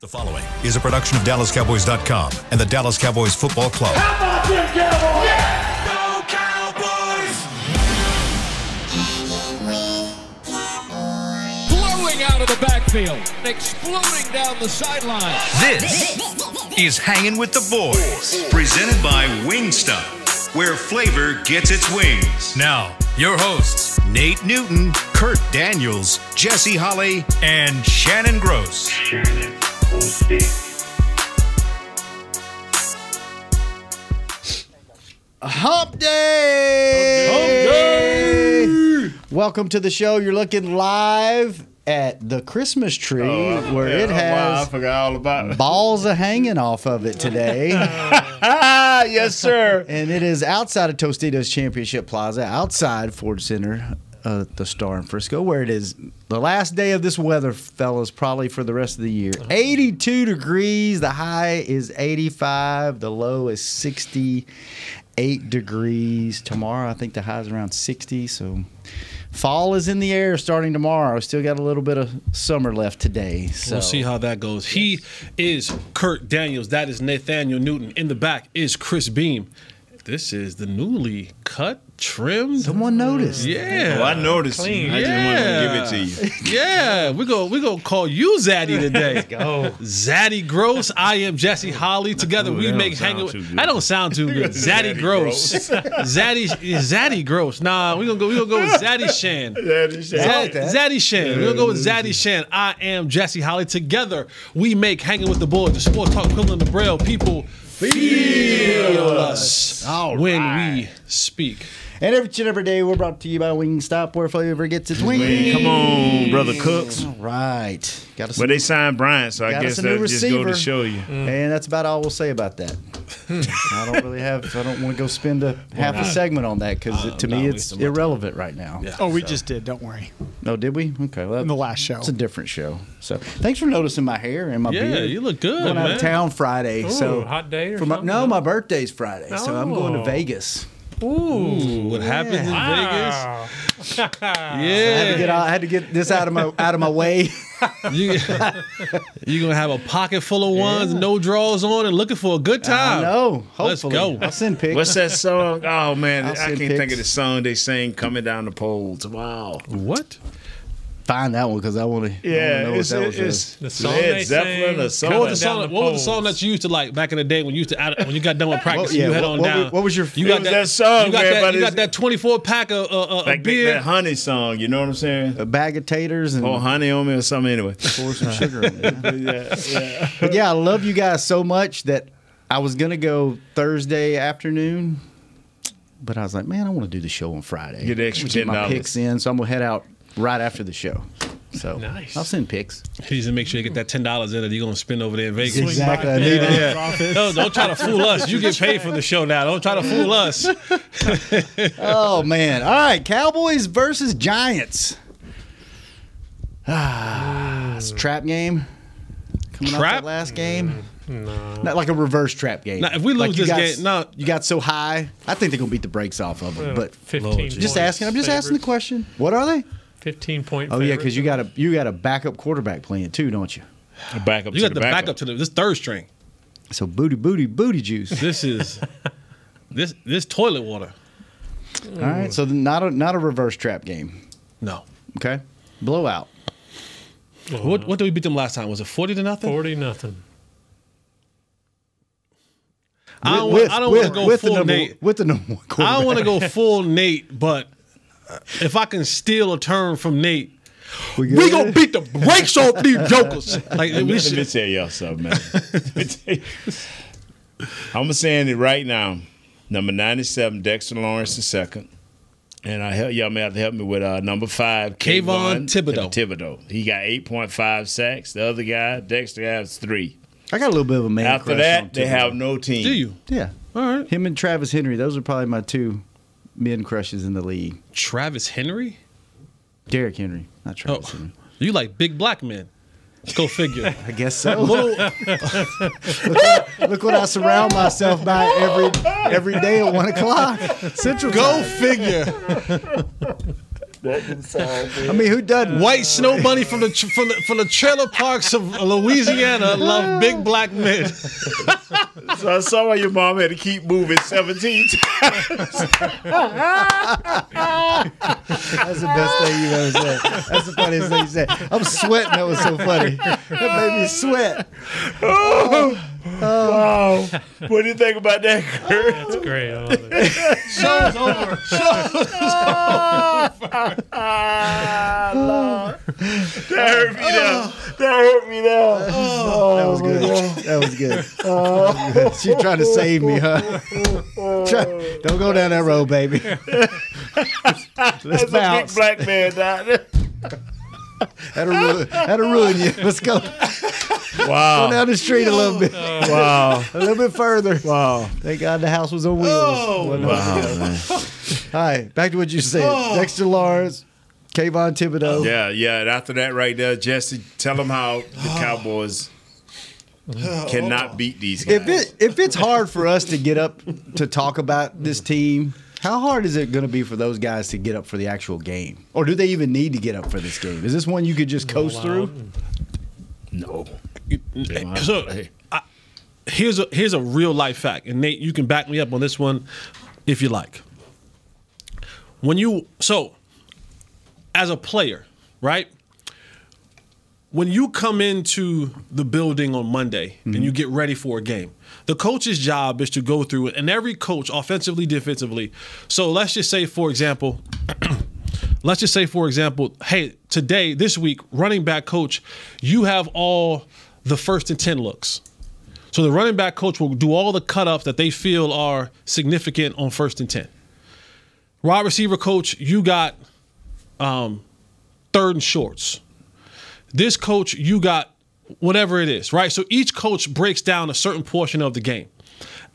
The following is a production of DallasCowboys.com and the Dallas Cowboys Football Club. How about them Cowboys? Yeah! Go Cowboys! Blowing out of the backfield, exploding down the sideline. This is Hangin' with the Boys, presented by Wingstop, where flavor gets its wings. Now, your hosts, Nate Newton, Kurt Daniels, Jesse Holley, and Shannon Gross. Hump Day! Hump Day! Welcome to the show. You're looking live at the Christmas tree where it has I forgot all about it. balls of hanging off of it today. Yes, sir. And it is outside of Tostitos Championship Plaza, outside Ford Center, the Star in Frisco, where it is the last day of this weather, fellas, probably for the rest of the year. 82 degrees. The high is 85. The low is 68 degrees. Tomorrow, I think the high is around 60. So fall is in the air starting tomorrow. Still got a little bit of summer left today. So we'll see how that goes. He is Kurt Daniels. That is Nathaniel Newton. In the back is Chris Beam. This is the newly cut, trimmed. Someone noticed. Yeah. Oh, I noticed. Clean. I just wanted to give it to you. Yeah. We're gonna call you Zaddy today. Let's go. Zaddy Gross. I am Jesse Holly. Together we that make don't sound hanging. too good. That don't sound too good. Zaddy Gross. Zaddy Gross. Nah, we're gonna go with Zaddy Shan. Zaddy Shan. We're gonna go with Zaddy Shan. I am Jesse Holly. Together we make Hanging with the Boys, the sports talk equivalent of Braille. People feel us when we speak. And every day we're brought to you by Wingstop, where flavor gets its wings. Come on, Brother Cooks. All right. Got us. But they signed Bryant, so I Got guess us a new that just go to receiver. show you. And that's about all we'll say about that. I don't really have. I don't want to go spend half a segment on that because to me it's irrelevant right now. Yeah. Oh, we just did. Don't worry. No, did we? Okay, well, In the last show. It's a different show. So thanks for noticing my hair and my beard. Yeah, you look good, Going out man. of town Friday. So hot day or for my, something? no, my birthday's Friday, so I'm going to Oh. Vegas. Ooh, what happens in Vegas? Wow. Yeah. I had to get this out of my way. You're gonna have a pocket full of ones, no drawers on, and looking for a good time. No, Let's hopefully. go. I'll send pics. What's that song? Oh, man. I'll I send can't pics. think of the song they sing coming down the poles. Wow. What? Find that one because I want to. know what that was. The song Led they Zeppelin or sing, something. What was the Down song? the What was the poles. song that you used to like back in the day when you used to when you got done with practice? yeah, you head what- on what down. was- what was your- You It got was that song, You got man, that. but You got it's- that 24 pack of Like beer. that honey song, you know what I'm saying? A bag of taters and Pour honey on me or something anyway. pour some sugar in it. Yeah. But yeah, I love you guys so much that I was gonna go Thursday afternoon, but I was like, man, I want to do the show on Friday. Get the extra Get my $10. picks in, so I'm gonna head out right after the show. So Nice. I'll send pics. Please make sure you get that $10 in that you're gonna spend over there in Vegas. Exactly. I need that. No, don't try to fool us. You get paid for the show now. Don't try to fool us. Oh man! All right, Cowboys versus Giants. It's a trap game. Coming off Trap? that last game. Not like a reverse trap game. Now, if we lose you this got, game- no. you got so high. I think they're gonna beat the brakes off of them. But 15 just asking. I'm just asking the question. What are they? 15-point. Oh yeah, because you got a backup quarterback playing too, don't you? Back up You to got the backup to this third string. So booty juice. This is this toilet water. All right, so not a reverse trap game. No. Okay, blowout. What did we beat them last time? Was it 40-0? 40-0. I don't want to go full Nate. With the number one I quarterback. don't want to go full Nate, but if I can steal a term from Nate, we gonna beat the brakes off these jokers. Like Let we me should. tell y'all something, man. I'm saying it right now. Number 97, Dexter Lawrence II. And y'all may have to help me with number 5, Kayvon Thibodeau. Thibodeau. He got 8.5 sacks. The other guy, Dexter, has 3. I got a little bit of a man After crush on that, they Thibodeau. have no team. Do you? Yeah. All right. Him and Travis Henry, those are probably my two men crushes in the league. Travis Henry? Derrick Henry, not Travis Oh, Henry. you like big black men? Go figure. I guess so. Little, Look what I surround myself by every day at 1 o'clock. Central go time. figure. I mean, who doesn't? White snow bunny from the trailer parks of Louisiana love big black men. So I saw why your mom had to keep moving 17 times. That's the best thing you've ever said. That's the funniest thing you said. I'm sweating. That was so funny. That made me sweat. Wow. What do you think about that, Kurt? That's great. I love it. Show's over. Lord. That hurt me now. That hurt me now. That was good. That was good. She's trying to save me, huh? Don't go down that road, baby. Let's bounce. A big black man, Doctor. That'll ruin you. Let's go. Wow. Go down the street a little bit. Wow. A little bit further. Wow. Thank God the house was on wheels. Wow, man. All right, back to what you said. Dexter Lawrence, Kayvon Thibodeau. Yeah. And after that right there, Jesse, tell them how the Cowboys cannot beat these guys. If it's hard for us to get up to talk about this team, how hard is it going to be for those guys to get up for the actual game? Or do they even need to get up for this game? Is this one you could just coast through? No. So here's a real life fact, and Nate, you can back me up on this one if you like. As a player, right? When you come into the building on Monday and you get ready for a game, the coach's job is to go through it, and every coach, offensively, defensively. So let's just say, for example, hey, today, this week, running back coach, you have all the 1st and 10 looks. So the running back coach will do all the cut-ups that they feel are significant on 1st and 10. Wide receiver coach, you got 3rd and shorts. This coach, you got whatever it is, right? So each coach breaks down a certain portion of the game.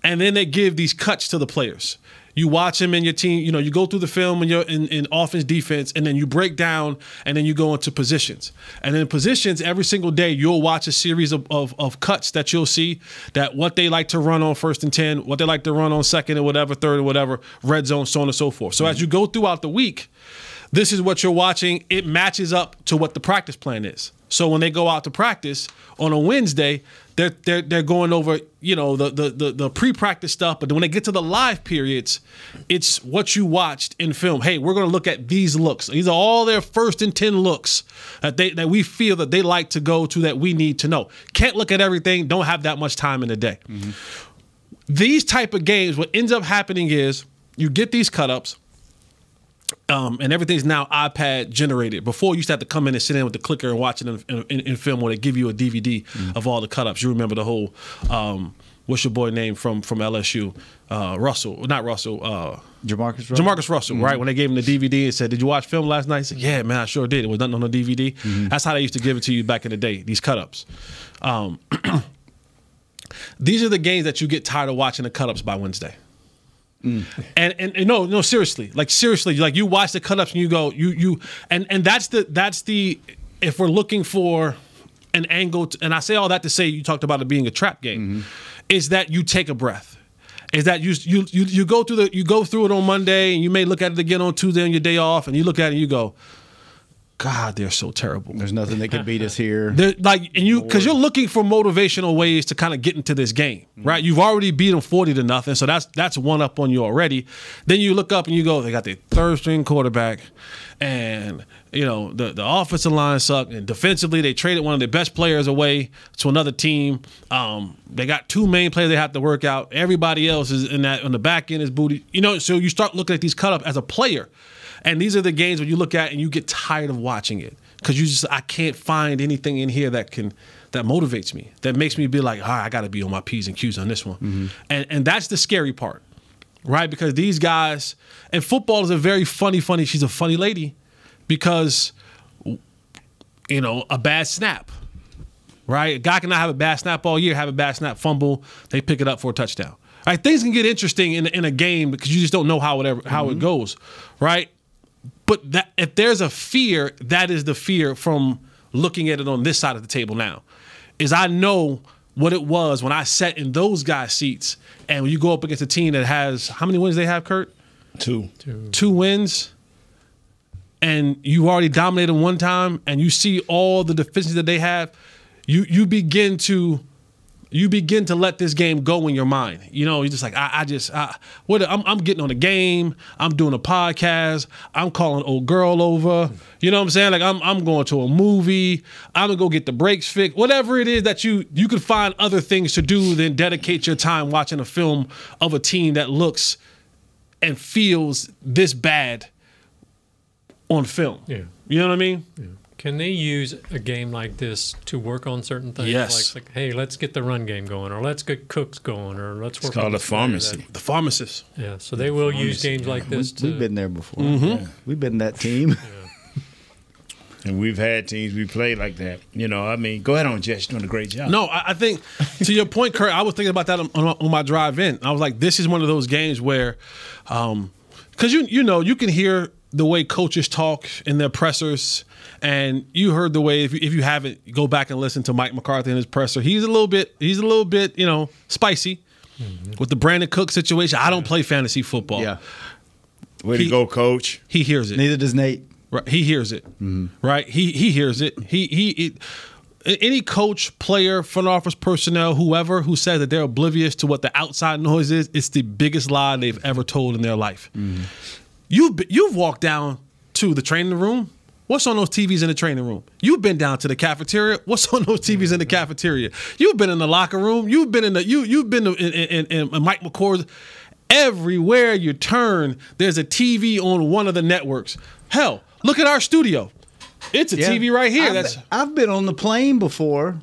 And then they give these cuts to the players. You watch them in your team, you go through the film and you're in offense, defense, and then you break down and then you go into positions. And in positions, every single day, you'll watch a series of cuts that you'll see, that what they like to run on 1st and 10, what they like to run on 2nd or whatever, 3rd or whatever, red zone, so on and so forth. So as you go throughout the week, this is what you're watching. It matches up to what the practice plan is. So when they go out to practice on a Wednesday, they're going over, the pre-practice stuff. But when they get to the live periods, it's what you watched in film. Hey, we're going to look at these looks. These are all their 1st and 10 looks that we feel that they like to go to, that we need to know. Can't look at everything. Don't have that much time in the day. Mm-hmm. These type of games, what ends up happening is you get these cut-ups. And everything's now iPad generated. Before, you used to have to come in and sit in with the clicker and watch it in film, or they give you a DVD of all the cut-ups. You remember the whole, what's your boy name from LSU? Jamarcus Russell, right? When they gave him the DVD and said, "Did you watch film last night?" He said, "Yeah, man, I sure did. It was nothing on the DVD." That's how they used to give it to you back in the day, these cut-ups. These are the games that you get tired of watching the cut-ups by Wednesday. And no, seriously, like you watch the cut-ups and you go, and that's the if we're looking for an angle, and I say all that to say, you talked about it being a trap game, is that you take a breath. Is that you go through it on Monday, and you may look at it again on Tuesday on your day off, and you look at it and you go, God, they're so terrible. There's nothing that can beat us here. Because you're looking for motivational ways to kind of get into this game, right? You've already beat them 40-0, so that's one up on you already. Then you look up and you go, they got their 3rd string quarterback, and the offensive line sucked, and defensively they traded one of their best players away to another team. They got 2 main players they have to work out. Everybody else is on the back end is booty. So you start looking at these cut up as a player. And these are the games where you look at and you get tired of watching it, because I can't find anything in here that motivates me, that makes me be like, all right, I got to be on my P's and Q's on this one. And that's the scary part, right? Because these guys, and football is a very funny, she's a funny lady, because, a bad snap, right? A guy cannot have a bad snap all year, have a bad snap, fumble, they pick it up for a touchdown. All right, things can get interesting in a game because you just don't know how it goes, right? But that if there's a fear, that is the fear from looking at it on this side of the table now, is I know what it was when I sat in those guys' seats, and when you go up against a team that has, how many wins they have, Kurt? 2. 2 wins. and you already dominated them one time, and you see all the deficiencies that they have, you begin to let this game go in your mind. You know, you're just like, I'm getting on the game. I'm doing a podcast. I'm calling old girl over. You know what I'm saying? Like I'm going to a movie. I'm gonna go get the brakes fixed. Whatever it is that you could find other things to do than dedicate your time watching a film of a team that looks and feels this bad on film. Yeah. You know what I mean? Yeah. Can they use a game like this to work on certain things? Yes. Like, hey, let's get the run game going, or let's get Cooks going, or let's work on called the pharmacy. The pharmacist. Yeah, so they will use games like this We've been there before. Mm-hmm. Yeah. We've been that team. And we've had teams we played like that. You know, I mean, go ahead on, Jess. You're doing a great job. No, I think, to your point, Kurt, I was thinking about that on my drive in. I was like, this is one of those games where, because you can hear the way coaches talk in their pressers, and you heard the way, if you haven't, go back and listen to Mike McCarthy in his presser. He's a little bit, spicy with the Brandon Cook situation. I don't play fantasy football. Yeah. Way to go, coach. He hears it. Neither does Nate. Right, he hears it. Right, he hears it. Any coach, player, front office personnel, whoever who says that they're oblivious to what the outside noise is, it's the biggest lie they've ever told in their life. You've walked down to the training room. What's on those TVs in the training room? You've been down to the cafeteria. What's on those TVs in the cafeteria? You've been in the locker room. You've been in Mike McCord's. Everywhere you turn, there's a TV on one of the networks. Hell, look at our studio. It's a TV right here. I've been on the plane before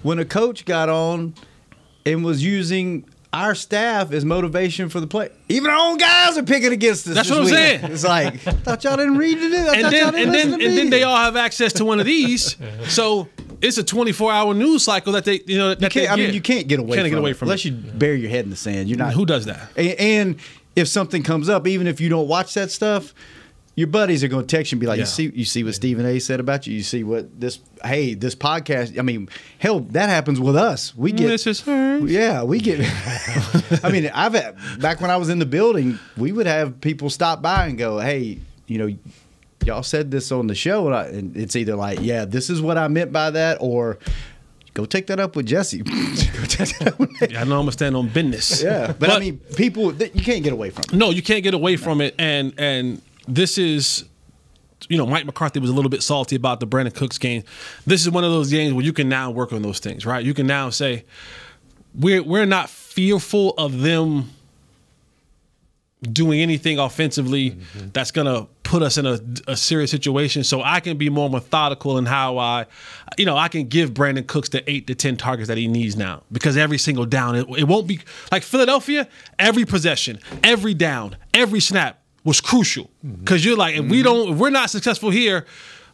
when a coach got on and was using our staff as motivation for the play. Even our own guys are picking against us. That's what I'm saying. It's like, I thought y'all didn't read it. And then they all have access to one of these. So it's a 24-hour news cycle that they, you can't get away from it it unless you bury your head in the sand. You're not. Who does that? And if something comes up, even if you don't watch that stuff, your buddies are going to text you and be like, you see what Stephen A. said about you? You see what this podcast, I mean, hell, that happens with us. We get, this is hers. Yeah, we get, I mean, back when I was in the building, we would have people stop by and go, hey, y'all said this on the show. And it's either like, yeah, this is what I meant by that, or go take that up with Jesse. Go take that up with Nate. I know I'm going to stand on business. Yeah, but I mean, people, you can't get away from it. No, you can't get away from it. And this is, Mike McCarthy was a little bit salty about the Brandon Cooks game. This is one of those games where you can now work on those things, right? You can now say, we're not fearful of them doing anything offensively that's going to put us in a serious situation. So I can be more methodical in how I can give Brandon Cooks the 8 to 10 targets that he needs now, because every single down, it won't be like Philadelphia. Every possession, every down, every snap was crucial, because you're like, if we're not successful here,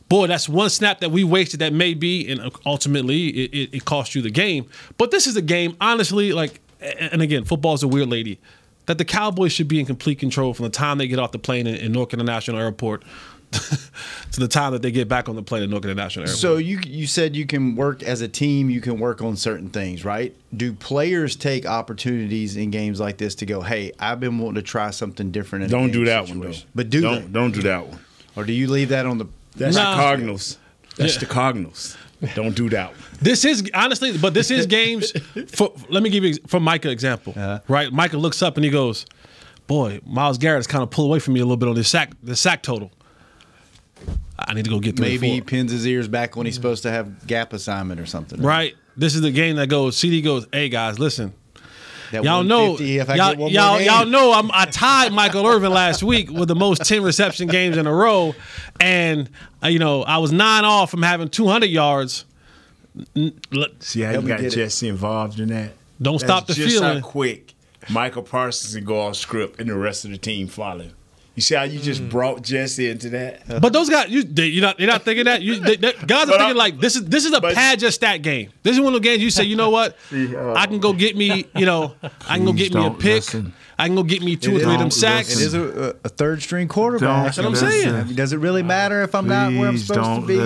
boy, that's one snap that we wasted that may be, and ultimately it cost you the game. But this is a game, honestly, like, and again, football's a weird lady, that the Cowboys should be in complete control from the time they get off the plane in Newark International Airport to the time that they get back on the plane at Newark International Airport. So you said you can work as a team, you can work on certain things, right? Do players take opportunities in games like this to go, hey, I've been wanting to try something different? Don't do that one, though. But don't do that one. Or do you leave that on the? That's the Cardinals. That's the Cardinals. Don't do that one. This is honestly, but this is games. Let me give you for Micah example. Right, Micah looks up and he goes, "Boy, Myles Garrett has kind of pulled away from me a little bit on the sack total. I need to go get 3 or 4." Maybe he pins his ears back when he's supposed to have gap assignment or something. Right. This is the game that goes. CD goes, "Hey guys, listen. That y'all know, y'all know. I tied Michael Irvin last week with the most 10 reception games in a row, and I was 9 off from having 200 yards. See how you got Jesse involved in that? Don't stop the just feeling. How quick Michael Parsons can go off script and the rest of the team follow. You see how you just brought Jesse into that? But those guys, you're not thinking that. Guys are thinking like this is a pad just stat game. This is one of the games you say, you know what? I can go get me, I can go get me a pick. I can go get me 2 or 3 of them sacks. It is a third string quarterback. That's what I'm saying. Does it really matter if I'm not where I'm supposed to be?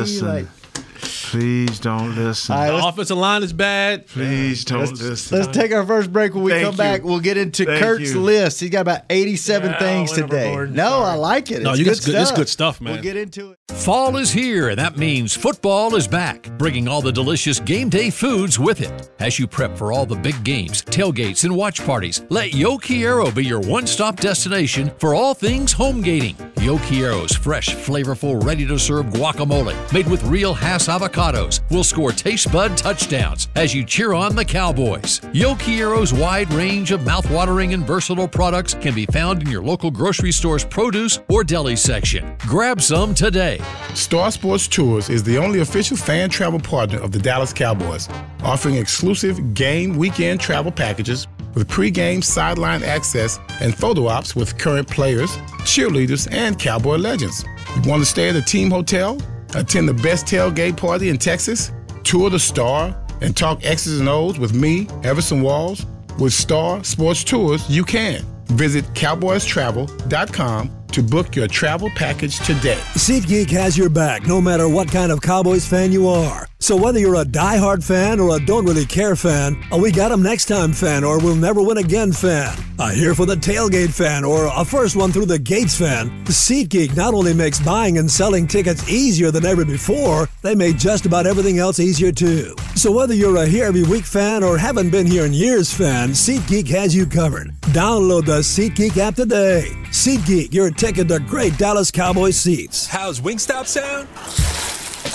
Please don't listen. All right, The offensive line is bad. Please don't listen. Let's take our first break. When we Thank come back, you. we'll get into Thank Kurt's you. list. He's got about 87 things went today. overboard. No, Sorry. I like it. No, It's you good got good. It's stuff. good stuff, man. We'll get into it. Fall is here, and that means football is back, bringing all the delicious game day foods with it. As you prep for all the big games, tailgates, and watch parties, let Yo Quiero be your one-stop destination for all things home gating. Yo Quiero's fresh, flavorful, ready-to-serve guacamole, made with real Hass avocados, will score taste bud touchdowns as you cheer on the Cowboys. Yo Quiero's wide range of mouth-watering and versatile products can be found in your local grocery store's produce or deli section. Grab some today. Star Sports Tours is the only official fan travel partner of the Dallas Cowboys, offering exclusive game weekend travel packages with pre-game sideline access and photo ops with current players, cheerleaders, and Cowboy legends. You want to stay at a team hotel, attend the best tailgate party in Texas, tour the Star, and talk X's and O's with me, Everson Walls? With Star Sports Tours, you can. Visit cowboystravel.com to book your travel package today. SeatGeek has your back no matter what kind of Cowboys fan you are. So whether you're a diehard fan or a don't really care fan, a we got 'em next time fan or we'll never win again fan, a here for the tailgate fan or a first one through the gates fan, SeatGeek not only makes buying and selling tickets easier than ever before, they made just about everything else easier too. So whether you're a here every week fan or haven't been here in years fan, SeatGeek has you covered. Download the SeatGeek app today. SeatGeek, your ticket to great Dallas Cowboys seats. How's Wingstop sound?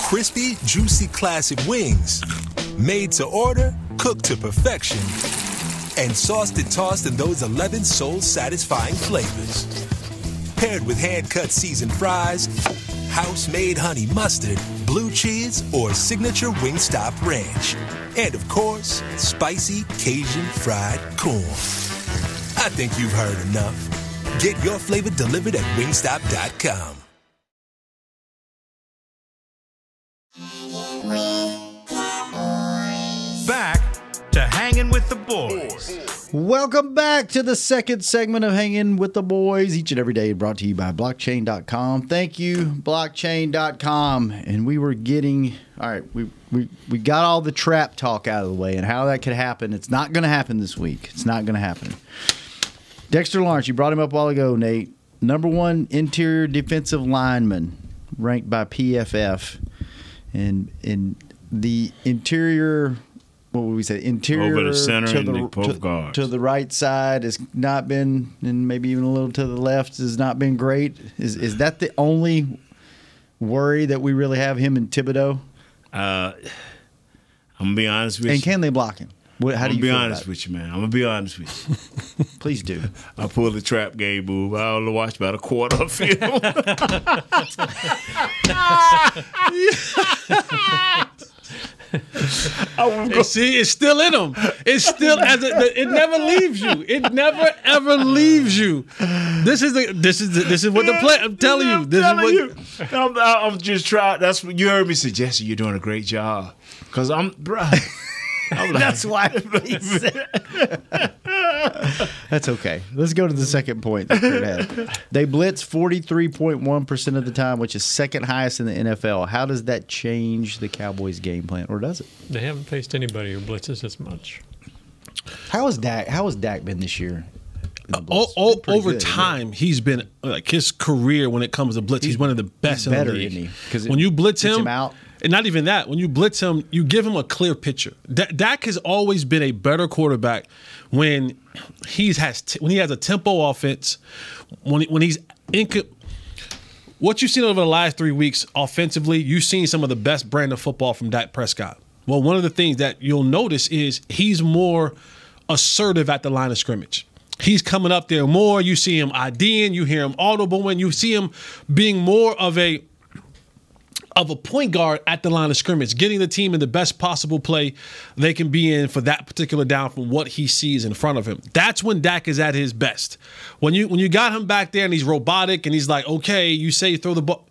Crispy, juicy, classic wings. Made to order, cooked to perfection. And sauced and tossed in those 11 soul-satisfying flavors. Paired with hand-cut seasoned fries, house-made honey mustard, blue cheese, or signature Wingstop ranch. And of course, spicy Cajun fried corn. I think you've heard enough. Get your flavor delivered at wingstop.com. Back to Hangin' with the Boys. Welcome back to the second segment of Hangin' with the Boys, each and every day brought to you by blockchain.com. Thank you, blockchain.com. And we were getting, all right, we got all the trap talk out of the way and how that could happen. It's not going to happen this week. It's not going to happen. Dexter Lawrence, you brought him up a while ago, Nate. Number one interior defensive lineman, ranked by PFF. And in the interior, what would we say? Interior over the center to and the both guards. To the right side has not been, and maybe even a little to the left has not been great. Is that the only worry that we really have him in Thibodeau? I'm gonna be honest with you. And can they block him? How do you be feel honest about it? with you, man. I'm gonna be honest with you. Please do. I pulled the trap game move. I only watched about a quarter of film. See, it's still in them. It's still it never leaves you. It never ever leaves you. This is what the play. I'm telling you. I'm just trying. That's what you heard me say, Jesse. You're doing a great job. Cause I'm like, that's why he said. That's okay. Let's go to the second point that Kurt had. They blitz 43.1% of the time, which is second highest in the NFL. How does that change the Cowboys' game plan, or does it? They haven't faced anybody who blitzes as much. How has Dak been this year? Over time, he's been like his career when it comes to blitz. He's one of the best in the league. Isn't he? Because when you blitz him out. And not even that. When you blitz him, you give him a clear picture. Dak has always been a better quarterback when he has a tempo offense. When he's in. What you've seen over the last 3 weeks offensively, you've seen some of the best brand of football from Dak Prescott. Well, one of the things that you'll notice is he's more assertive at the line of scrimmage. He's coming up there more. You see him IDing. You hear him audibling. You see him being more of a point guard at the line of scrimmage, getting the team in the best possible play they can be in for that particular down from what he sees in front of him. That's when Dak is at his best. When you got him back there and he's robotic and he's like, okay, you say throw the ball,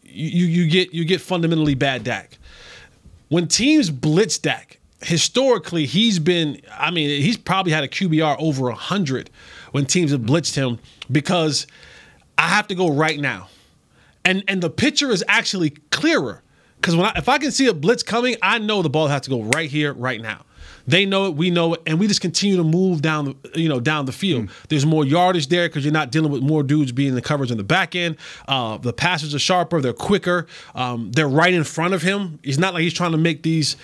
you get fundamentally bad Dak. When teams blitz Dak, historically he's probably had a QBR over 100 when teams have blitzed him because I have to go right now. And the picture is actually clearer Because if I can see a blitz coming, I know the ball has to go right here, right now. They know it, we know it, and we just continue to move down the field. There's more yardage there because you're not dealing with more dudes being in the coverage on the back end. The passes are sharper, they're quicker, they're right in front of him. It's not like he's trying to make these,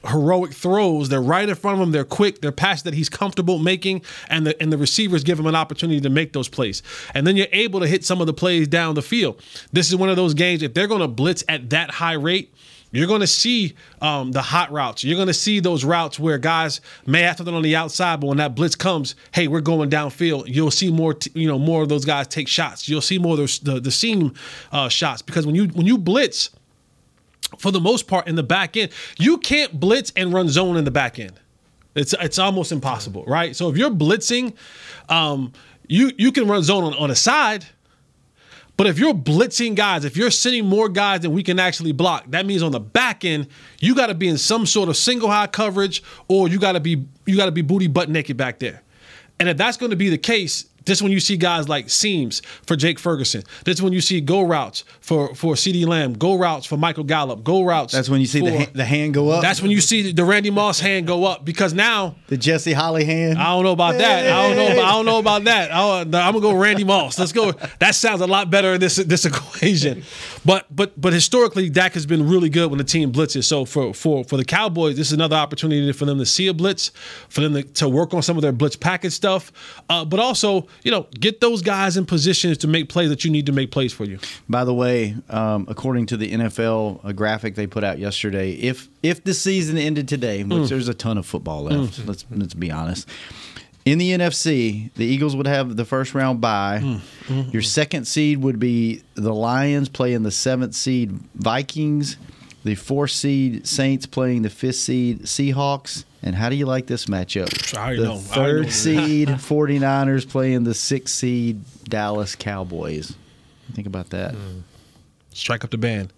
heroic throws. They're right in front of him. They're quick. They're passes that he's comfortable making, and the receivers give him an opportunity to make those plays. And then you're able to hit some of the plays down the field. This is one of those games, if they're going to blitz at that high rate, you're going to see the hot routes. You're going to see those routes where guys may have something on the outside, but when that blitz comes, hey, we're going downfield. You'll see more, more of those guys take shots. You'll see more of the seam shots, because when you blitz, for the most part in the back end, you can't blitz and run zone in the back end. It's almost impossible, right? So if you're blitzing, you can run zone on a side. But if you're blitzing guys, if you're sending more guys than we can actually block, that means on the back end, you got to be in some sort of single high coverage, or you got to be booty butt naked back there. And if that's going to be the case, this is when you see guys like seams for Jake Ferguson. This is when you see go routes for CeeDee Lamb, go routes for Michael Gallup, go routes. That's when you see the hand go up. That's when you see the Randy Moss hand go up, because now the Jesse Holly hand. I don't know about that. I don't know about that. I'm gonna go Randy Moss. Let's go. That sounds a lot better in this equation. But historically, Dak has been really good when the team blitzes. So for the Cowboys, this is another opportunity for them to see a blitz, for them to work on some of their blitz package stuff, but also, get those guys in positions to make plays that you need to make plays for you. By the way, according to the NFL, a graphic they put out yesterday, if the season ended today, which there's a ton of football left, let's be honest. In the NFC, the Eagles would have the first round bye. Your second seed would be the Lions playing the 7th seed Vikings. The 4th seed Saints playing the 5th seed Seahawks. And how do you like this matchup? The 3rd seed 49ers playing the 6th seed Dallas Cowboys. Think about that. Strike up the band.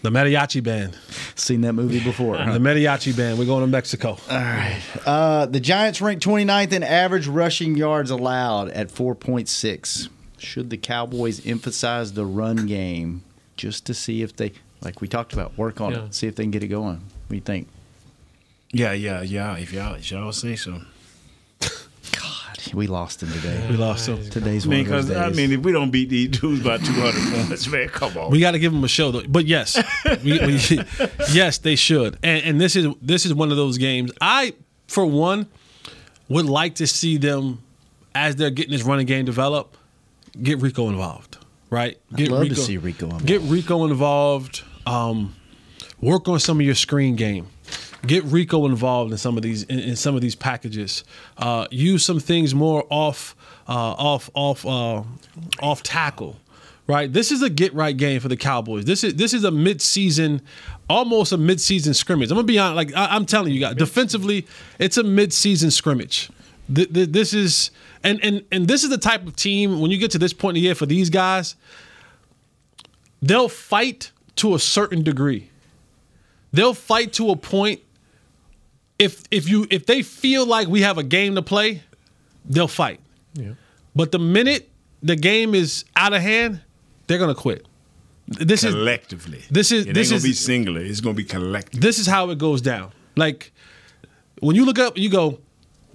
The Mariachi Band. Seen that movie before. The Mariachi Band. We're going to Mexico. All right. The Giants ranked 29th in average rushing yards allowed at 4.6. Should the Cowboys emphasize the run game just to see if they, like we talked about, work on it, see if they can get it going? What do you think? Yeah. If y'all say so. God, we lost him today. We lost him. Today's one of those days. If we don't beat these dudes by 200 points, man, come on. We got to give them a show, though. But yes, yes, they should. And this is one of those games. I, for one, would like to see them, as they're getting this running game develop, get Rico involved. Right? I'd love to see Rico involved. Get Rico involved. Work on some of your screen game. Get Rico involved in some of these packages. Use some things more off tackle. Right. This is a get right game for the Cowboys. This is a midseason, almost a midseason scrimmage. I'm gonna be honest. Like I'm telling you guys, defensively, it's a midseason scrimmage. This is and this is the type of team, when you get to this point in the year for these guys, they'll fight to a certain degree. They'll fight to a point. If they feel like we have a game to play, they'll fight. Yeah. But the minute the game is out of hand, they're gonna quit. This collectively. It ain't gonna be singular. It's gonna be collective. This is how it goes down. Like when you look up, you go,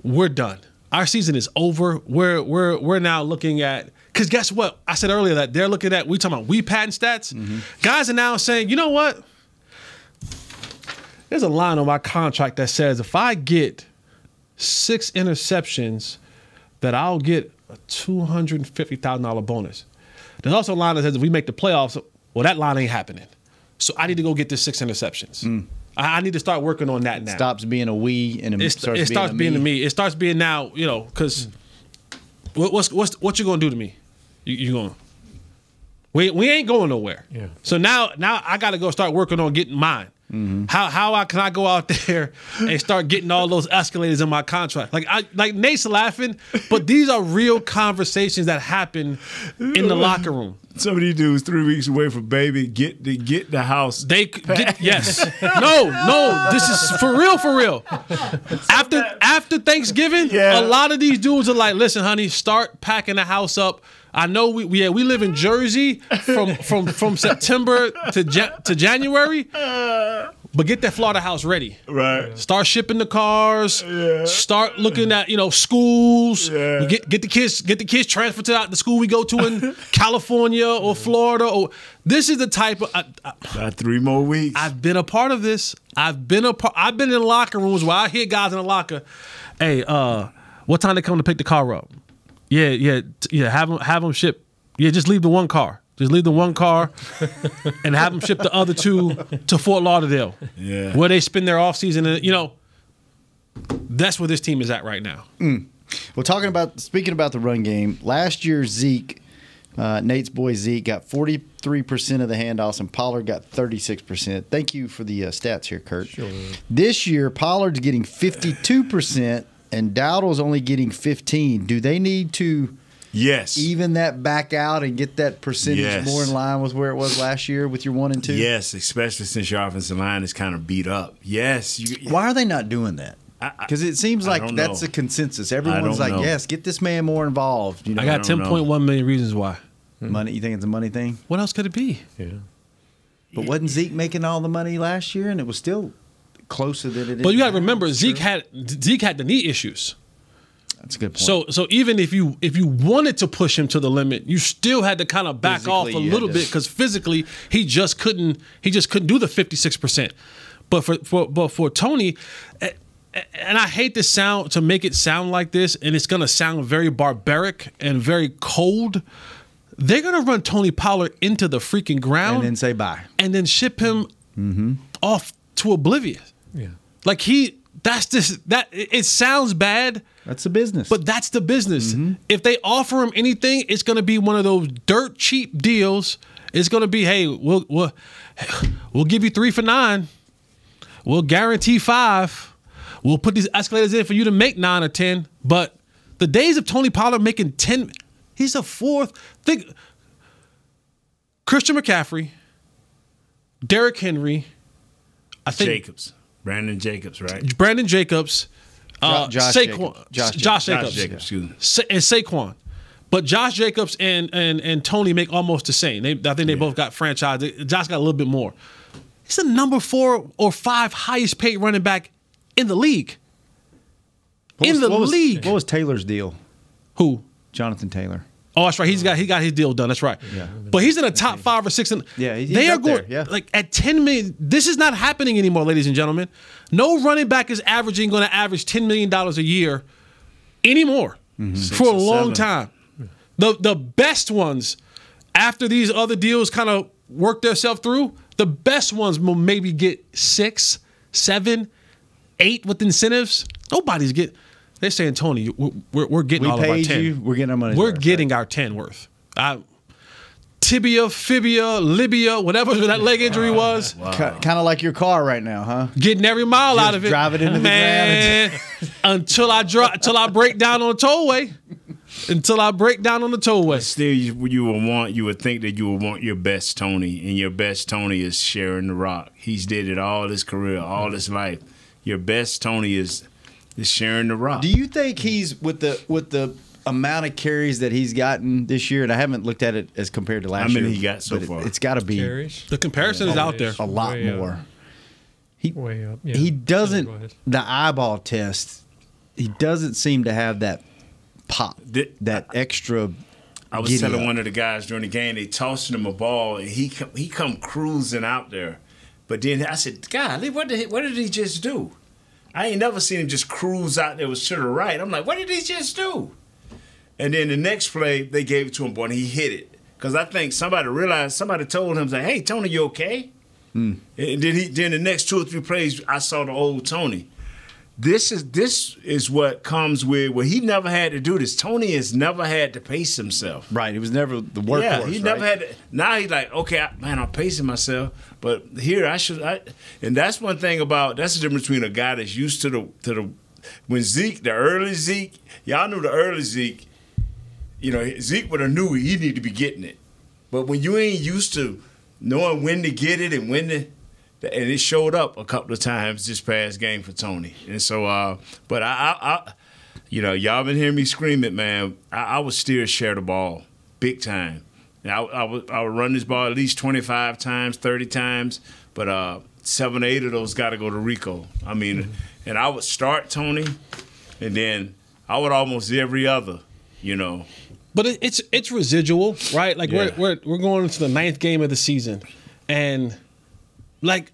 "We're done. Our season is over. We're now looking at." Because guess what? I said earlier that they're looking at. We talking about patent stats. Guys are now saying, you know what? There's a line on my contract that says if I get 6 interceptions, that I'll get a $250,000 bonus. There's also a line that says if we make the playoffs, well, that line ain't happening. So I need to go get this 6 interceptions. I need to start working on that now. Stops being a we and it starts being a me. It starts being now, because what you gonna do to me? You gonna we ain't going nowhere. Yeah. So now I got to go start working on getting mine. How can I go out there and start getting all those escalators in my contract? Like Nate's laughing, but these are real conversations that happen in the locker room. some of these dudes 3 weeks away from baby get the house. Yes. No. This is for real. After Thanksgiving, a lot of these dudes are like, listen, honey, start packing the house up. I know we live in Jersey from September to January. But get that Florida house ready. Right. Start shipping the cars. Yeah. Start looking at schools. Yeah. Get the kids transferred to the school we go to in California or Florida. This is the type of. Got 3 more weeks. I've been a part of this. I've been in locker rooms where I hear guys in the locker. Hey, what time they come to pick the car up? Yeah. Have them ship. Yeah, just leave the one car. Just leave the one car and have them ship the other 2 to Fort Lauderdale, where they spend their offseason. That's where this team is at right now. Well, speaking about the run game, last year Zeke, Nate's boy Zeke, got 43% of the handoffs, and Pollard got 36%. Thank you for the stats here, Kurt. Sure. This year, Pollard's getting 52%, and Dowdle's only getting 15%. Do they need to? Yes. Even that back out and get that percentage more in line with where it was last year with your 1 and 2? Yes, especially since your offensive line is kind of beat up. Yes. Why are they not doing that? Because it seems like that's a consensus. Everyone's like, yes, get this man more involved. I got 10.1 million reasons why. Money? You think it's a money thing? What else could it be? Yeah. But wasn't Zeke making all the money last year, and it was still closer than it is? But you got to remember, Zeke had the knee issues. That's a good point. So even if you wanted to push him to the limit, you still had to kind of back off a little bit because physically he just couldn't do the 56%. But for Tony, and I hate to make it sound like this, and it's gonna sound very barbaric and very cold. They're gonna run Tony Pollard into the freaking ground and then say bye, and then ship him off to oblivion. Yeah, like it sounds bad. That's the business. But that's the business. If they offer him anything, it's going to be one of those dirt cheap deals. It's going to be, hey, we'll give you 3 for $9. We'll guarantee 5. We'll put these escalators in for you to make 9 or 10. But the days of Tony Pollard making 10, he's a 4th. Think Christian McCaffrey, Derrick Henry, I think Brandon Jacobs, right? Brandon Jacobs. Josh Jacobs, excuse me. And Saquon. But Josh Jacobs and Tony make almost the same. I think they both got franchised. Josh got a little bit more. He's the number 4 or 5 highest paid running back in the league. What was Taylor's deal? Who? Jonathan Taylor. Oh, that's right. He got his deal done. That's right. Yeah. But he's in the top 5 or 6. They are going like at 10 million. This is not happening anymore, ladies and gentlemen. No running back is going to average $10 million a year anymore for a long time. The best ones, after these other deals kind of work themselves through, the best ones will maybe get 6, 7, 8 with incentives. Nobody's getting. They're saying, Tony, we're getting all of our 10. We're getting our money. We're getting our 10 worth. Tibia, fibia, libia, whatever that leg injury was. Wow. Kind of like your car right now, huh? Getting every mile just out of it. Drive it into the ground. until I break down on the tollway. Still, you would think that you would want your best Tony, and your best Tony is sharing the rock. He's did it all his career, all his life. Your best Tony is sharing the rock. Do you think he's with the amount of carries that he's gotten this year, and I haven't looked at it as compared to last year. How many he got so far? It's got to be carries? The comparison is out there a lot more. Way up. Yeah. He doesn't the eyeball test. He doesn't seem to have that pop, that extra. I was telling one of the guys during the game, they tossed him a ball, and he come cruising out there, but then I said, "God, what did he just do?" I ain't never seen him just cruise out there to the right. I'm like, what did he just do? And then the next play, they gave it to him, boy, and he hit it. Because I think somebody told him, like, hey, Tony, you okay? And then the next 2 or 3 plays, I saw the old Tony. This is what comes with, well, he never had to do this. Tony has never had to pace himself. Right, he was never the workhorse. Yeah, he never had to. Now he's like, okay, I'm pacing myself, but here and that's one thing that's the difference between a guy that's used to the when Zeke, the early Zeke, y'all knew the early Zeke, Zeke would have knew he needed to be getting it. But when you ain't used to knowing when to get it and when to, and it showed up a couple of times this past game for Tony. And so, but I you know, y'all been hearing me scream it, man. I would still share the ball big time. And I would run this ball at least 25 times, 30 times, but 7 or 8 of those got to go to Rico. I mean, and I would start Tony, and then I would almost every other, you know. But it's residual, right? Like we're going into the 9th game of the season, and like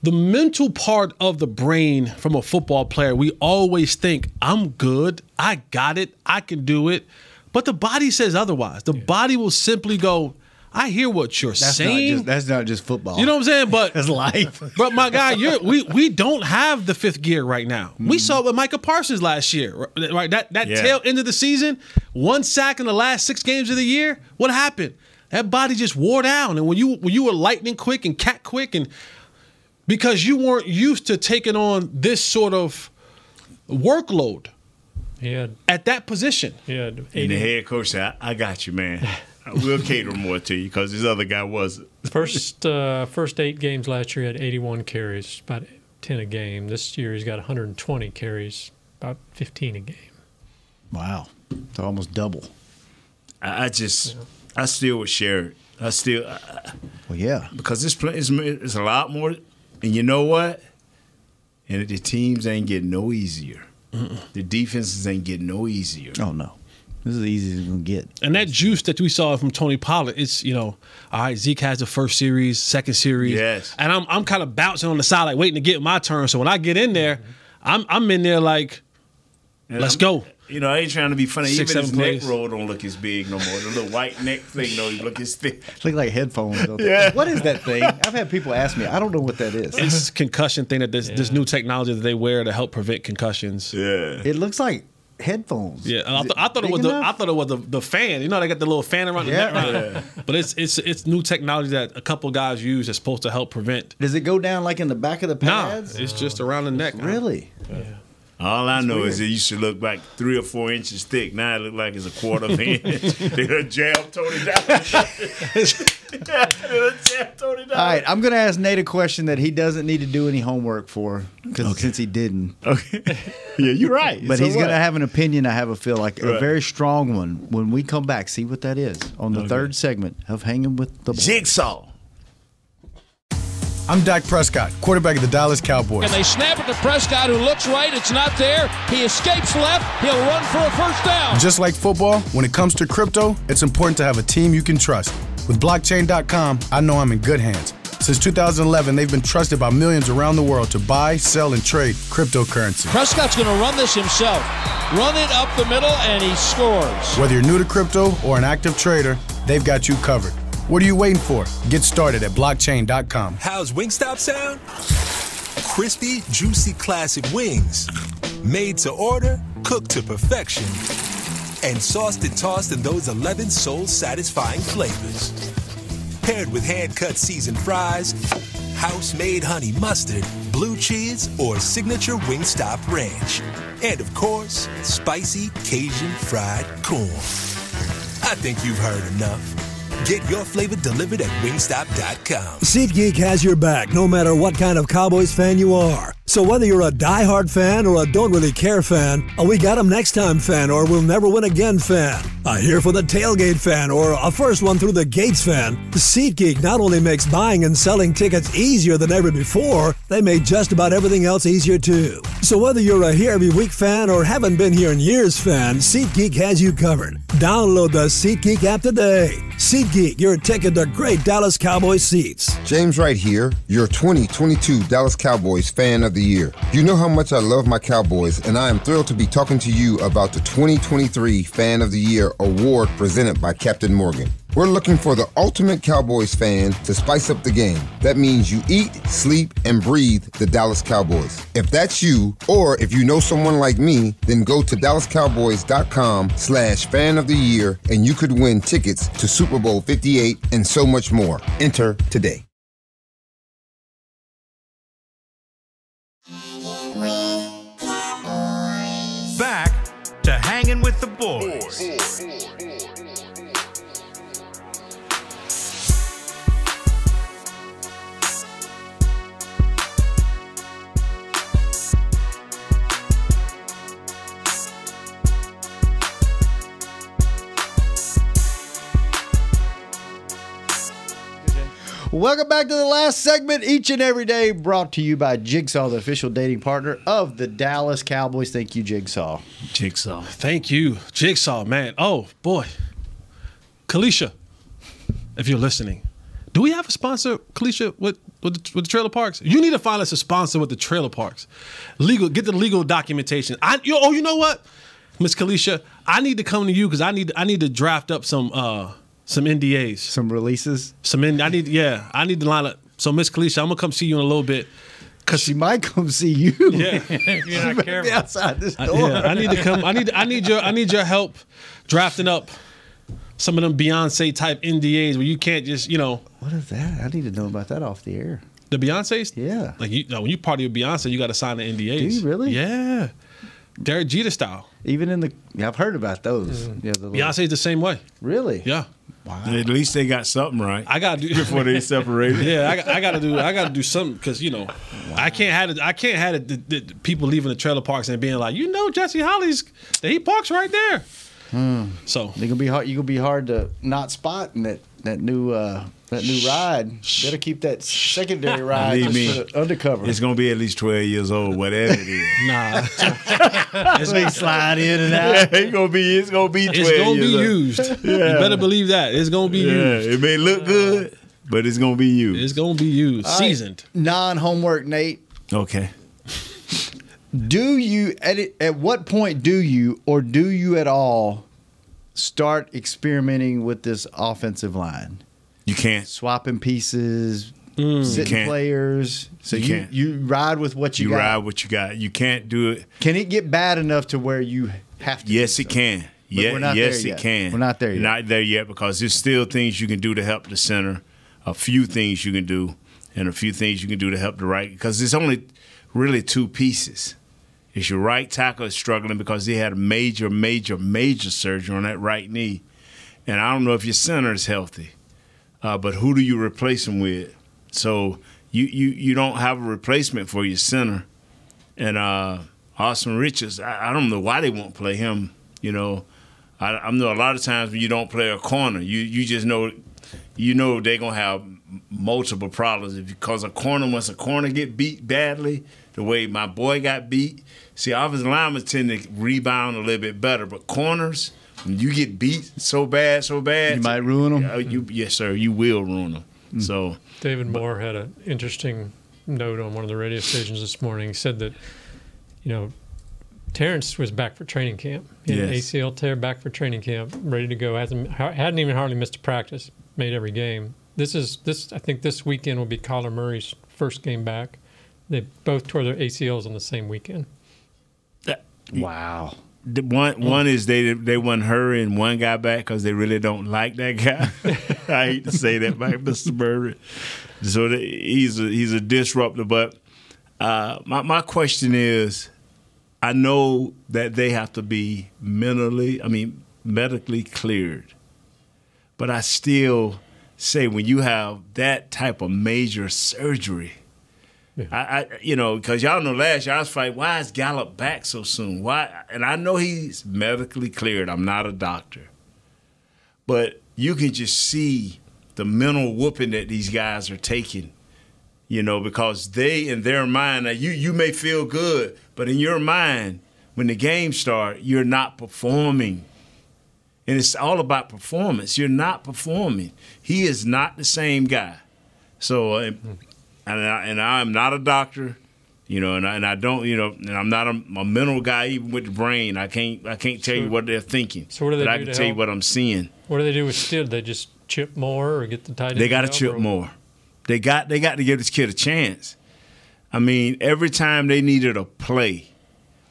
the mental part of the brain from a football player, we always think, I'm good, I got it, I can do it. But the body says otherwise. The body will simply go, I hear what you're saying. That's not just football. You know what I'm saying? But that's life. But my guy, we don't have the 5th gear right now. We saw it with Micah Parsons last year. Right? That tail end of the season, 1 sack in the last 6 games of the year. What happened? That body just wore down. And when you were lightning quick and cat quick, and because you weren't used to taking on this sort of workload at that position. Yeah, and the head coach said, I got you, man. We'll cater more to you because this other guy wasn't. First 8 games last year, he had 81 carries, about 10 a game. This year he's got 120 carries, about 15 a game. Wow. It's almost double. I still would share it. Well, yeah. Because this play is a lot more. And you know what? And the teams ain't getting no easier. The defenses ain't getting no easier. Oh, no. This is the easiest it's going to get. And that juice that we saw from Tony Pollard, it's, you know, all right, Zeke has the first series, second series. Yes. And I'm kind of bouncing on the side, like waiting to get my turn. So when I get in there, I'm in there like, let's go. You know, I ain't trying to be funny. 6, Even his 7 neck plays. roll don't look as big no more. The little white neck thing don't look as thick. Look like headphones. Don't Yeah. What is that thing? I've had people ask me. I don't know what that is. It's concussion thing that this new technology that they wear to help prevent concussions. Yeah. It looks like headphones. Yeah, I thought it was the fan. You know, they got the little fan around the neck. Right? But it's new technology that a couple guys use that's supposed to help prevent. Does it go down like in the back of the pads? No, it's just around the neck. Really? Yeah. All I know is it used to look like 3 or 4 inches thick. Now it look like it's a quarter of an inch. They done jammed Tony Dowdle. All right, I'm going to ask Nate a question that he doesn't need to do any homework for since he didn't. Okay. Yeah, you're right. But So he's going to what? have an opinion, I have a feel like, a Right. very strong one. When we come back, see what that is on the third segment of Hanging with the Boys. Jigsaw. I'm Dak Prescott, quarterback of the Dallas Cowboys. And they snap it to Prescott, who looks right. It's not there. He escapes left. He'll run for a first down. Just like football, when it comes to crypto, it's important to have a team you can trust. With blockchain.com, I know I'm in good hands. Since 2011, they've been trusted by millions around the world to buy, sell, and trade cryptocurrency. Prescott's going to run this himself. Run it up the middle, and he scores. Whether you're new to crypto or an active trader, they've got you covered. What are you waiting for? Get started at blockchain.com. How's Wingstop sound? Crispy, juicy, classic wings. Made to order, cooked to perfection. And sauced and tossed in those 11 soul-satisfying flavors. Paired with hand-cut seasoned fries, house-made honey mustard, blue cheese, or signature Wingstop ranch. And, of course, spicy Cajun fried corn. I think you've heard enough. Get your flavor delivered at wingstop.com. SeatGeek has your back no matter what kind of Cowboys fan you are. So whether you're a diehard fan or a don't really care fan, a we got 'em next time fan or we'll never win again fan, a here for the tailgate fan or a first one through the gates fan, SeatGeek not only makes buying and selling tickets easier than ever before, they made just about everything else easier too. So whether you're a here every week fan or haven't been here in years fan, SeatGeek has you covered. Download the SeatGeek app today. SeatGeek, your ticket to great Dallas Cowboys seats. James Wright here, your 2022 Dallas Cowboys Fan of the Year. You know how much I love my Cowboys, and I am thrilled to be talking to you about the 2023 Fan of the Year award presented by Captain Morgan. We're looking for the ultimate Cowboys fan to spice up the game. That means you eat, sleep, and breathe the Dallas Cowboys. If that's you, or if you know someone like me, then go to DallasCowboys.com/fan of the year, and you could win tickets to Super Bowl 58 and so much more. Enter today. Back to Hanging with the Boys. Welcome back to the last segment, each and every day, brought to you by Jigsaw, the official dating partner of the Dallas Cowboys. Thank you, Jigsaw. Jigsaw. Thank you, Jigsaw, man. Oh, boy. Kalisha, if you're listening, do we have a sponsor, Kalisha, with the trailer parks? You need to find us a sponsor with the trailer parks. Get the legal documentation. You know what, Miss Kalisha? I need to come to you because I need to draft up some NDAs, some releases. I need to line up. So Miss Kalisha, I'm gonna come see you in a little bit. Cause she might come see you. Yeah, if you're not careful. Outside this door. I need to come. I need your help drafting up some of them Beyonce type NDAs where you can't just What is that? I need to know about that off the air. The Beyonce's? Yeah. Like when you party with Beyonce, you got to sign the NDAs. Do you really? Yeah. Derek Jeter style. Even I've heard about those. Yeah, Beyonce's the same way. Really? Yeah. Wow. At least they got something right. I gotta do before they separated. Yeah, I gotta do something because I can't have the people leaving the trailer parks and being like, Jesse Holly's he parks right there. So you're gonna be hard to not spot in that new ride. Better keep that secondary ride just for the undercover. It's gonna be at least 12 years old, whatever it is. Nah, it's gonna slide in and out. Yeah, it's gonna be 12 It's gonna be used. Yeah. You better believe that it's gonna be used. It may look good, but it's gonna be used. It's gonna be used, seasoned. Right. Non-homework, Nate. Okay. Do you at what point do you at all start experimenting with this offensive line? You can't. Swapping pieces, sitting players. So you ride with what you got. You ride what you got. You can't do it. Can it get bad enough to where you have to? Yes, it can. Yes, it can. We're not there yet. Not there yet because there's still things you can do to help the center. A few things you can do, and a few things you can do to help the right. Because there's only really two pieces. It's your right tackle is struggling because he had a major surgery on that right knee. And I don't know if your center is healthy. But who do you replace him with? So you don't have a replacement for your center. And Austin Richards, I don't know why they won't play him. I know a lot of times when you don't play a corner, you just know they're gonna have multiple problems because once a corner get beat badly, the way my boy got beat. See, offensive linemen tend to rebound a little bit better, but corners, when you get beat so bad, you might ruin them. Yes, sir, you will ruin them. So David Moore had an interesting note on one of the radio stations this morning. He said that, Terence was back for training camp. He had an ACL tear, back for training camp, ready to go. Hadn't even hardly missed a practice. Made every game. I think this weekend will be Kyler Murray's first game back. They both tore their ACLs on the same weekend. Wow. One is they won her and one got back because they really don't like that guy. I hate to say that by Mr. Murray. So he's a disruptor. But my question is, I know that they have to be medically cleared. But I still say when you have that type of major surgery, because y'all know last year I was fighting, why is Gallup back so soon? Why? And I know he's medically cleared. I'm not a doctor. But you can just see the mental whooping that these guys are taking, because they, in their mind, now you may feel good, but in your mind, when the game starts, you're not performing. And it's all about performance. You're not performing. He is not the same guy. So, and I'm not a doctor, and I don't, and I'm not a mental guy even with the brain. I can't tell you what they're thinking. So what do they do? I can tell you what I'm seeing. What do they do with Steele? They just chip more or get the tight end? They got to chip more. They got to give this kid a chance. Every time they needed a play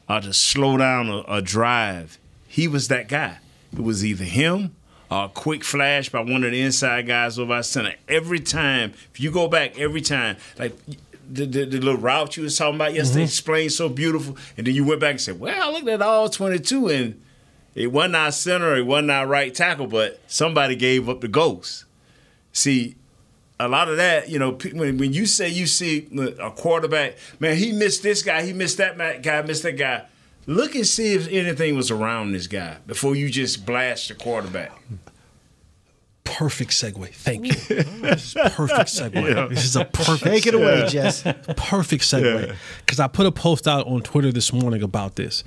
or to slow down a drive, he was that guy. It was either him or a quick flash by one of the inside guys over our center. Every time, if you go back every time, like the little route you was talking about yesterday, explained so beautiful, and then you went back and said, well, I looked at all 22, and it wasn't our center, it wasn't our right tackle, but somebody gave up the ghost. See, a lot of that, when you say you see a quarterback, man, he missed this guy, he missed that guy, missed that guy. Look and see if anything was around this guy before you just blast the quarterback. Perfect segue. Thank you. This is perfect segue. Yeah. This is a perfect Take it away, Jess. Perfect segue. Because I put a post out on Twitter this morning about this.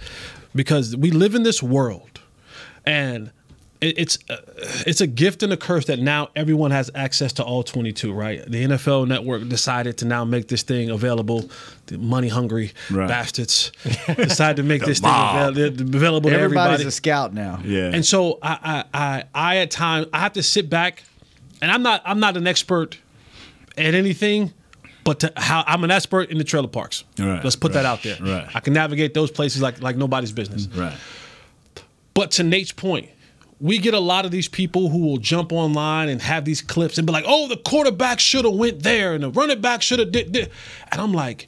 Because we live in this world, and it's a gift and a curse that now everyone has access to all 22, right? The NFL Network decided to now make this thing available. The money-hungry bastards decided to make this thing available to everybody. Everybody's a scout now. Yeah. And so I at times I have to sit back, and I'm not an expert at anything, but I'm an expert in the trailer parks. Right, Let's put that out there. Right. I can navigate those places like nobody's business. Right. But to Nate's point, we get a lot of these people who will jump online and have these clips and be like, "Oh, the quarterback should have went there, and the running back should have did." And I'm like,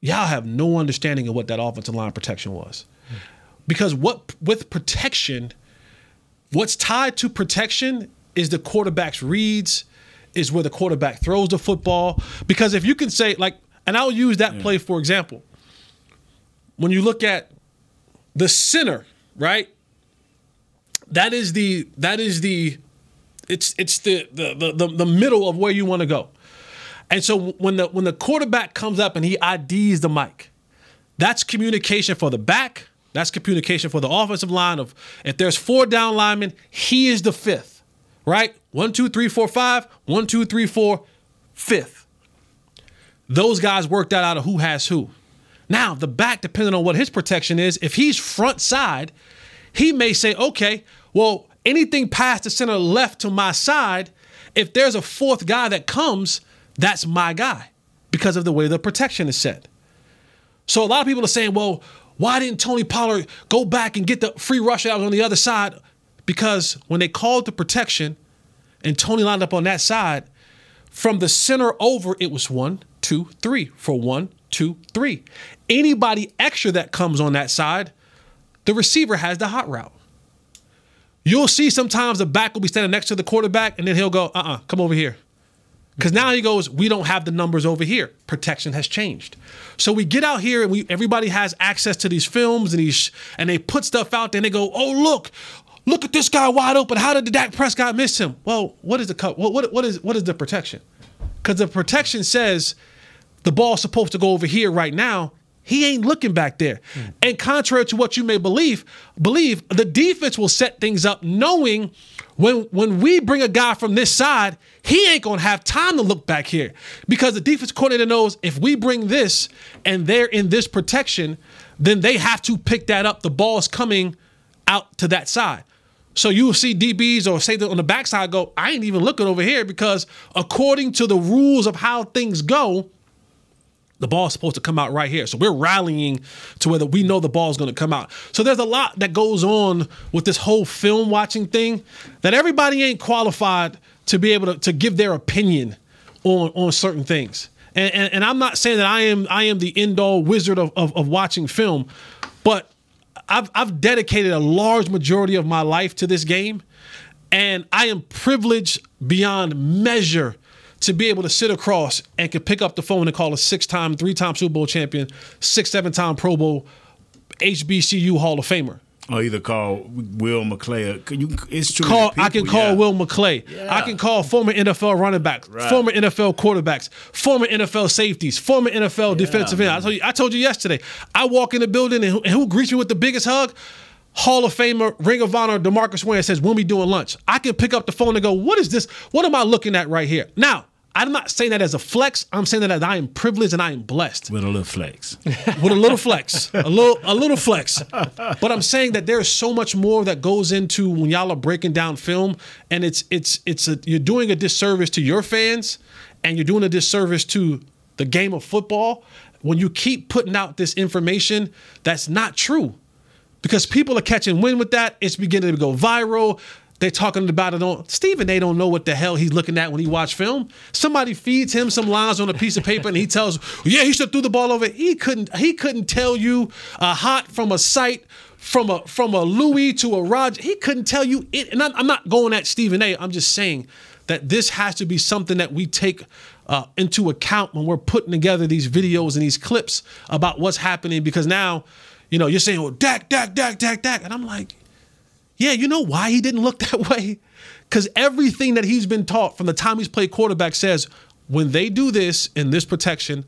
y'all have no understanding of what that offensive line protection was, because with protection, what's tied to protection is the quarterback's reads, is where the quarterback throws the football. Because if you can say, like, and I'll use that play for example, when you look at the center, right? It's the middle of where you want to go. And so when the quarterback comes up and he IDs the mic, that's communication for the back. That's communication for the offensive line. Of if there's 4 down linemen, he is the 5th, right? 1, 2, 3, 4, 5. 1, 2, 3, 4, 5th. Those guys worked that out of who has who. Now the back, depending on what his protection is, if he's front side, he may say, okay, well, anything past the center left to my side, if there's a 4th guy that comes, that's my guy because of the way the protection is set. So a lot of people are saying, well, why didn't Tony Pollard go back and get the free rush out on the other side? Because when they called the protection and Tony lined up on that side, from the center over, it was 1, 2, 3 for 1, 2, 3. Anybody extra that comes on that side, the receiver has the hot route. You'll see sometimes the back will be standing next to the quarterback, and then he'll go, come over here. Because now he goes, we don't have the numbers over here. Protection has changed. So we get out here, and everybody has access to these films, and they put stuff out there, and they go, oh, look at this guy wide open. How did the Dak Prescott miss him? Well, what is the protection? Because the protection says the ball's supposed to go over here right now. He ain't looking back there. And contrary to what you may believe, the defense will set things up knowing when we bring a guy from this side, he ain't going to have time to look back here. Because the defense coordinator knows if we bring this and they're in this protection, then they have to pick that up. The ball's coming out to that side. So you will see DBs or safety on the backside go, I ain't even looking over here because according to the rules of how things go, the ball's supposed to come out right here. So we're rallying to whether we know the ball's going to come out. So there's a lot that goes on with this whole film watching thing that everybody ain't qualified to be able to give their opinion on certain things. And I'm not saying that I am the end-all wizard of watching film, but I've dedicated a large majority of my life to this game, and I am privileged beyond measure to be able to sit across and can pick up the phone and call a 6-time, 3-time Super Bowl champion, 6, 7-time Pro Bowl, HBCU Hall of Famer. Or either call Will McClay. It's true. I can call Will McClay. Yeah. I can call former NFL running backs, former NFL quarterbacks, former NFL safeties, former NFL defensive end. I told you yesterday, I walk in the building and who greets me with the biggest hug? Hall of Famer, Ring of Honor, DeMarcus Ware says, when we doing lunch? I can pick up the phone and go, what is this? What am I looking at right here? Now, I'm not saying that as a flex. I'm saying that as I am privileged and I am blessed. With a little flex. With a little flex. A little flex. But I'm saying that there's so much more that goes into when y'all are breaking down film, and you're doing a disservice to your fans, and you're doing a disservice to the game of football when you keep putting out this information that's not true. Because people are catching wind with that. It's beginning to go viral. They're talking about it on Stephen. They don't know what the hell he's looking at when he watch film. Somebody feeds him some lines on a piece of paper and he tells, yeah, he should have threw the ball over. He couldn't tell you a hot from a sight, from a Louis to a Roger. He couldn't tell you it. And I'm not going at Stephen A. I'm just saying that this has to be something that we take into account when we're putting together these videos and these clips about what's happening. Because now, you're saying, well, Dak. And I'm like, Yeah, you know why he didn't look that way? Because everything that he's been taught from the time he's played quarterback says when they do this in this protection,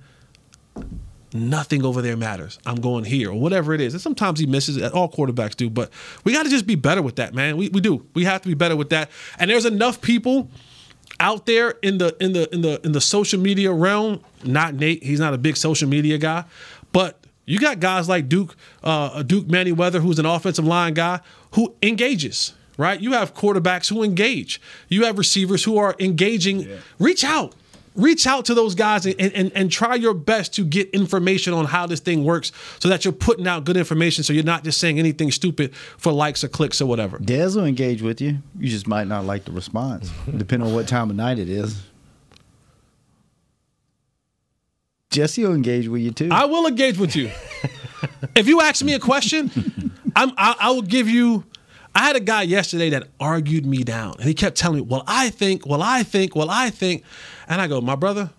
nothing over there matters. I'm going here or whatever it is. And sometimes he misses. All quarterbacks do, but we got to just be better with that, man. We do. We have to be better with that. And there's enough people out there in the social media realm. Not Nate. He's not a big social media guy, but you got guys like Duke Manyweather, who's an offensive line guy who engages. Right? You have quarterbacks who engage. You have receivers who are engaging. Yeah. Reach out to those guys and try your best to get information on how this thing works so that you're putting out good information so you're not just saying anything stupid for likes or clicks or whatever. Dez will engage with you. You just might not like the response, depending on what time of night it is. Jesse will engage with you, too. I will engage with you. If you ask me a question, I will give you... I had a guy yesterday that argued me down, and he kept telling me, well, I think. And I go, my brother,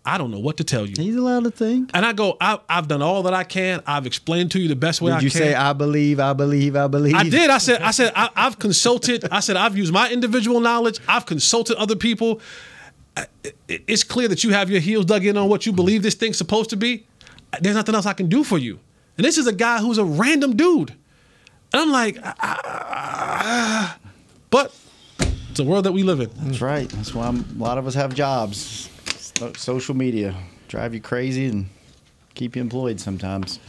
I don't know what to tell you. He's allowed to think. And I go, I've done all that I can. I've explained to you the best way I can. Did you say, I believe? I did. I said, I've consulted. I said, I've used my individual knowledge. I've consulted other people. It's clear that you have your heels dug in on what you believe this thing's supposed to be. There's nothing else I can do for you. And this is a guy who's a random dude. And I'm like, but it's a world that we live in. That's right. That's why a lot of us have jobs. Social media drive you crazy and keep you employed sometimes.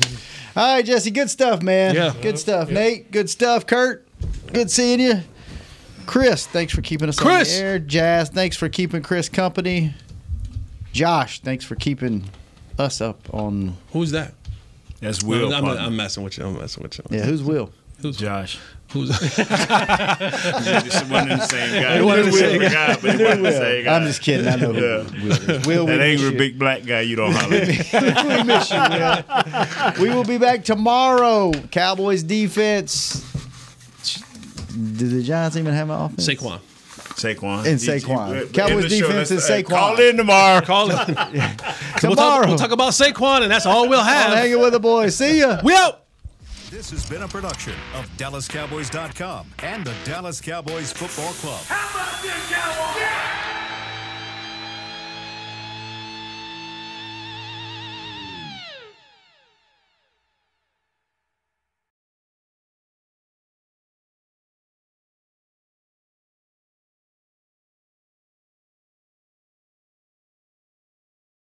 All right, Jesse, good stuff, man. Yeah. Good stuff. Yeah. Nate, good stuff. Kurt, good seeing you. Chris, thanks for keeping us on the air. Jazz, thanks for keeping Chris company. Josh, thanks for keeping us up on... Who's that? That's Will. I'm messing with you. Yeah, who's Will? Who's Josh? Who's one of the same guy. One of the same guy, but he wasn't the same guy. I'm just kidding. I know who Will is. Will, that angry big black guy you don't holler at. We miss you, Will. We will be back tomorrow. Cowboys defense. Do the Giants even have an offense? Saquon. And Saquon. Cowboys defense and Saquon. Call in tomorrow. Call in. Tomorrow. We'll talk about Saquon, and that's all we'll have. Hanging with the boys. See ya. We out. This has been a production of DallasCowboys.com and the Dallas Cowboys Football Club. How about this, Cowboys? Yeah!